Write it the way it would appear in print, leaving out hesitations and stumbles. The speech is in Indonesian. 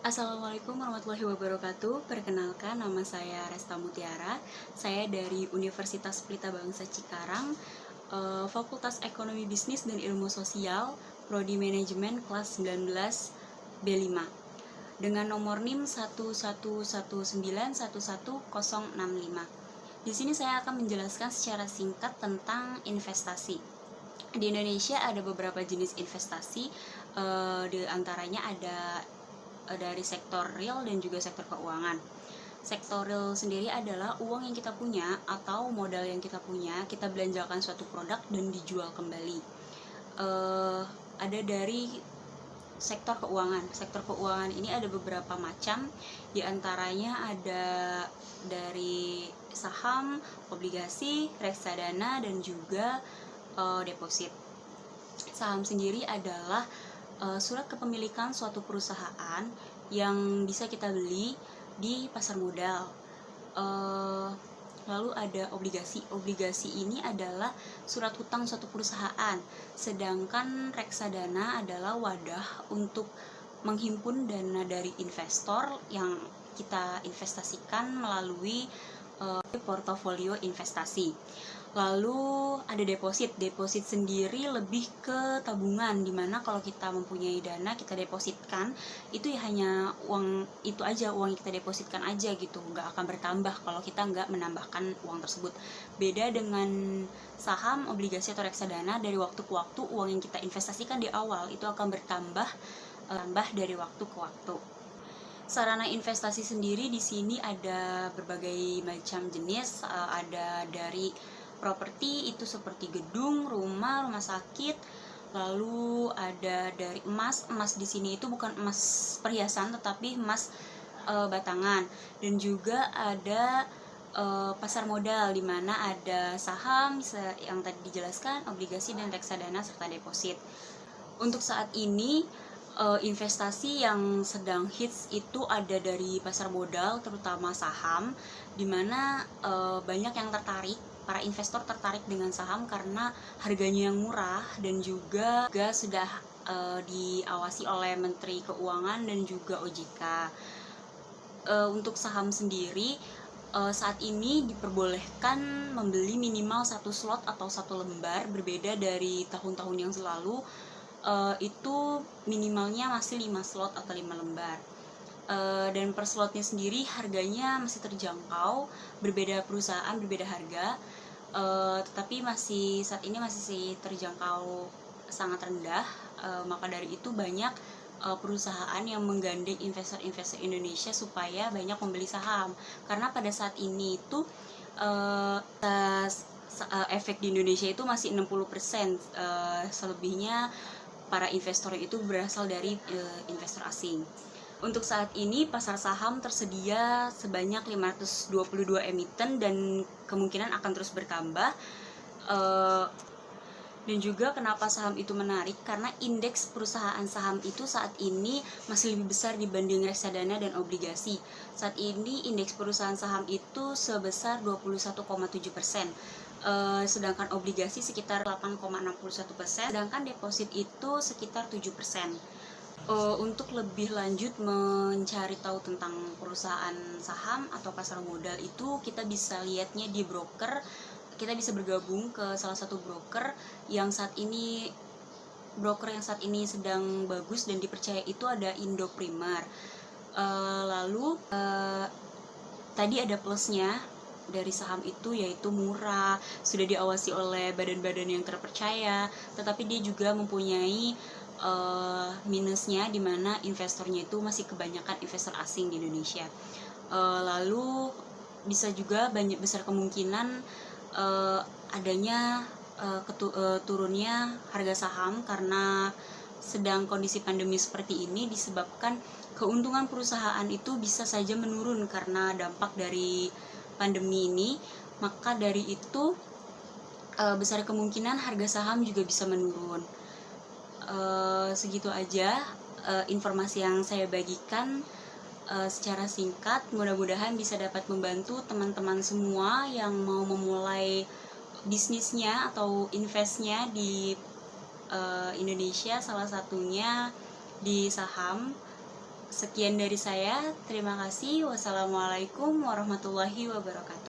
Assalamualaikum warahmatullahi wabarakatuh. Perkenalkan, nama saya Resta Mutiara. Saya dari Universitas Pelita Bangsa Cikarang, Fakultas Ekonomi Bisnis dan Ilmu Sosial, Prodi Manajemen kelas 19 B5. Dengan nomor NIM 111911065. Di sini saya akan menjelaskan secara singkat tentang investasi. Di Indonesia ada beberapa jenis investasi, di antaranya ada dari sektor real dan juga sektor keuangan. Sektor real sendiri adalah uang yang kita punya atau modal yang kita punya, kita belanjakan suatu produk dan dijual kembali. Ada dari sektor keuangan. Sektor keuangan ini ada beberapa macam, di antaranya ada dari saham, obligasi, reksadana, dan juga deposit. Saham sendiri adalah surat kepemilikan suatu perusahaan yang bisa kita beli di pasar modal. Lalu ada obligasi. Obligasi ini adalah surat hutang suatu perusahaan, sedangkan reksadana adalah wadah untuk menghimpun dana dari investor yang kita investasikan melalui portofolio investasi. Lalu ada deposit. Deposit sendiri lebih ke tabungan, dimana kalau kita mempunyai dana kita depositkan, itu ya hanya uang itu aja, uang yang kita depositkan aja gitu, nggak akan bertambah kalau kita nggak menambahkan uang tersebut. Beda dengan saham, obligasi atau reksadana, dari waktu ke waktu uang yang kita investasikan di awal itu akan bertambah dari waktu ke waktu. Sarana investasi sendiri di sini ada berbagai macam jenis, ada dari properti itu seperti gedung, rumah sakit, lalu ada dari emas. Emas di sini itu bukan emas perhiasan tetapi emas batangan, dan juga ada pasar modal di mana ada saham yang tadi dijelaskan, obligasi dan reksadana serta deposit. Untuk saat ini investasi yang sedang hits itu ada dari pasar modal, terutama saham, di mana banyak yang tertarik. Para investor tertarik dengan saham karena harganya yang murah dan juga sudah diawasi oleh Menteri Keuangan dan juga OJK. Untuk saham sendiri saat ini diperbolehkan membeli minimal 1 slot atau 1 lembar, berbeda dari tahun-tahun yang selalu itu minimalnya masih 5 slot atau 5 lembar. Dan per slotnya sendiri harganya masih terjangkau, berbeda perusahaan berbeda harga, tetapi saat ini masih terjangkau sangat rendah. Maka dari itu banyak perusahaan yang menggandeng investor-investor Indonesia supaya banyak membeli saham, karena pada saat ini itu efek di Indonesia itu masih 60%, selebihnya para investor itu berasal dari investor asing. Untuk saat ini pasar saham tersedia sebanyak 522 emiten dan kemungkinan akan terus bertambah. Dan juga kenapa saham itu menarik, karena indeks perusahaan saham itu saat ini masih lebih besar dibanding reksadana dan obligasi. Saat ini indeks perusahaan saham itu sebesar 21,7%, sedangkan obligasi sekitar 8,61%, sedangkan deposit itu sekitar 7%. Untuk lebih lanjut mencari tahu tentang perusahaan saham atau pasar modal itu, kita bisa lihatnya di broker. Kita bisa bergabung ke salah satu broker yang saat ini sedang bagus dan dipercaya itu ada Indo Primer. Lalu tadi ada plusnya dari saham itu, yaitu murah, sudah diawasi oleh badan-badan yang terpercaya, tetapi dia juga mempunyai minusnya, di mana investornya itu masih kebanyakan investor asing di Indonesia. Lalu bisa juga besar kemungkinan adanya turunnya harga saham karena sedang kondisi pandemi seperti ini, disebabkan keuntungan perusahaan itu bisa saja menurun karena dampak dari pandemi ini. Maka dari itu besar kemungkinan harga saham juga bisa menurun. Segitu aja informasi yang saya bagikan secara singkat. Mudah-mudahan bisa dapat membantu teman-teman semua yang mau memulai bisnisnya atau investnya di Indonesia, salah satunya di saham. Sekian dari saya. Terima kasih. Wassalamualaikum warahmatullahi wabarakatuh.